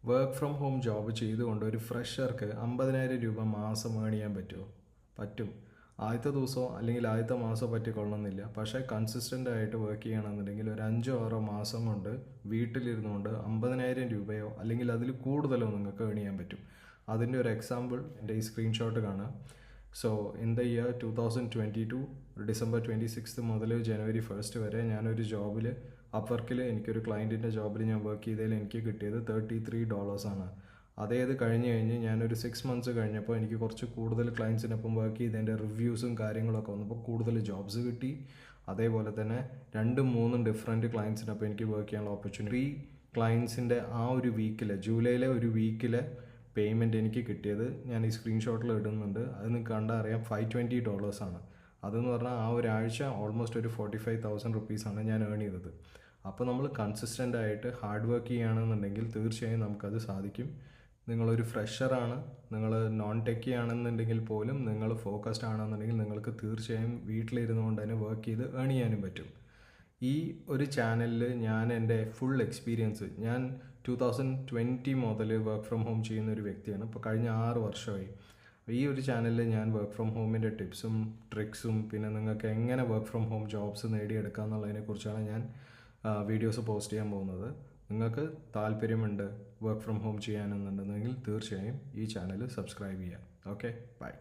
Work from home job ചെയ്തുകൊണ്ട് ഒരു ഫ്രഷർക്ക് 50,000 രൂപ മാസം ഏൺ ചെയ്യാൻ പറ്റുമോ? പറ്റും. ആദ്യത്തെ ദിവസമോ അല്ലെങ്കിൽ ആദ്യത്തെ മാസമോ പറ്റിക്കൊള്ളണമെന്നില്ല. പക്ഷേ കൺസിസ്റ്റൻ്റ് ആയിട്ട് വർക്ക് ചെയ്യണമെന്നുണ്ടെങ്കിൽ ഒരു 5-6 മാസം കൊണ്ട് വീട്ടിലിരുന്നുകൊണ്ട് 50,000 രൂപയോ അല്ലെങ്കിൽ അതിൽ കൂടുതലോ നിങ്ങൾക്ക് ഏൺ ചെയ്യാൻ പറ്റും. അതിൻ്റെ ഒരു എക്സാമ്പിൾ എൻ്റെ ഈ സ്ക്രീൻഷോട്ട് കാണാം. So in the year 2022 December 26 മുതൽ ജനുവരി 1 വരെ ഞാനൊരു ജോബിൽ അപ്വർക്കിൽ എനിക്കൊരു ക്ലയൻറ്റിൻ്റെ ജോബിൽ ഞാൻ വർക്ക് ചെയ്തതിൽ എനിക്ക് കിട്ടിയത് $33 ആണ്. അതേത് കഴിഞ്ഞ് ഞാനൊരു 6 മന്ത്സ് കഴിഞ്ഞപ്പോൾ എനിക്ക് കുറച്ച് കൂടുതൽ ക്ലയൻസിനൊപ്പം വർക്ക് ചെയ്തതിൻ്റെ റിവ്യൂസും കാര്യങ്ങളൊക്കെ വന്നപ്പോൾ കൂടുതൽ ജോബ്സ് കിട്ടി. അതേപോലെ തന്നെ 2-3 ഡിഫറെൻറ്റ് ക്ലയൻസിനൊപ്പം എനിക്ക് വർക്ക് ചെയ്യാനുള്ള ഓപ്പർച്യൂണിറ്റി. ക്ലയൻസിൻ്റെ ആ ഒരു വീക്കിലെ ജൂലൈയിലെ ഒരു വീക്കിലെ പേയ്മെൻറ്റ് എനിക്ക് കിട്ടിയത് ഞാൻ ഈ സ്ക്രീൻഷോട്ടിൽ ഇടുന്നുണ്ട്. അത് നിങ്ങൾക്ക് കണ്ടാൽ അറിയാം, $520 ആണ്. അതെന്ന് പറഞ്ഞാൽ ആ ഒരാഴ്ച ഓൾമോസ്റ്റ് ഒരു 45,000 റുപ്പീസാണ് ഞാൻ ഏൺ ചെയ്തത്. അപ്പോൾ നമ്മൾ കൺസിസ്റ്റൻ്റ് ആയിട്ട് ഹാർഡ് വർക്ക് ചെയ്യുകയാണെന്നുണ്ടെങ്കിൽ തീർച്ചയായും നമുക്കത് സാധിക്കും. നിങ്ങളൊരു ഫ്രഷറാണ്, നിങ്ങൾ നോൺ ടെക്കി ആണെന്നുണ്ടെങ്കിൽ പോലും നിങ്ങൾ ഫോക്കസ്ഡ് ആണെന്നുണ്ടെങ്കിൽ നിങ്ങൾക്ക് തീർച്ചയായും വീട്ടിലിരുന്നു കൊണ്ട് തന്നെ വർക്ക് ചെയ്ത് ഏൺ ചെയ്യാനും പറ്റും. ഈ ഒരു ചാനലിൽ ഞാൻ എൻ്റെ ഫുൾ എക്സ്പീരിയൻസ്, ഞാൻ 2020 മുതൽ വർക്ക് ഫ്രം ഹോം ചെയ്യുന്ന ഒരു വ്യക്തിയാണ്. ഇപ്പോൾ കഴിഞ്ഞ 6 വർഷമായി. ഈ ഒരു ചാനലിൽ ഞാൻ വർക്ക് ഫ്രം ഹോമിൻ്റെ ടിപ്സും ട്രിക്സും പിന്നെ നിങ്ങൾക്ക് എങ്ങനെ വർക്ക് ഫ്രം ഹോം ജോബ്സ് നേടിയെടുക്കുക എന്നുള്ളതിനെക്കുറിച്ചാണ് ഞാൻ വീഡിയോസ് പോസ്റ്റ് ചെയ്യാൻ പോകുന്നത്. നിങ്ങൾക്ക് താല്പര്യമുണ്ട് വർക്ക് ഫ്രം ഹോം ചെയ്യാനെന്നുണ്ടെങ്കിൽ തീർച്ചയായും ഈ ചാനൽ സബ്സ്ക്രൈബ് ചെയ്യുക. Okay, by.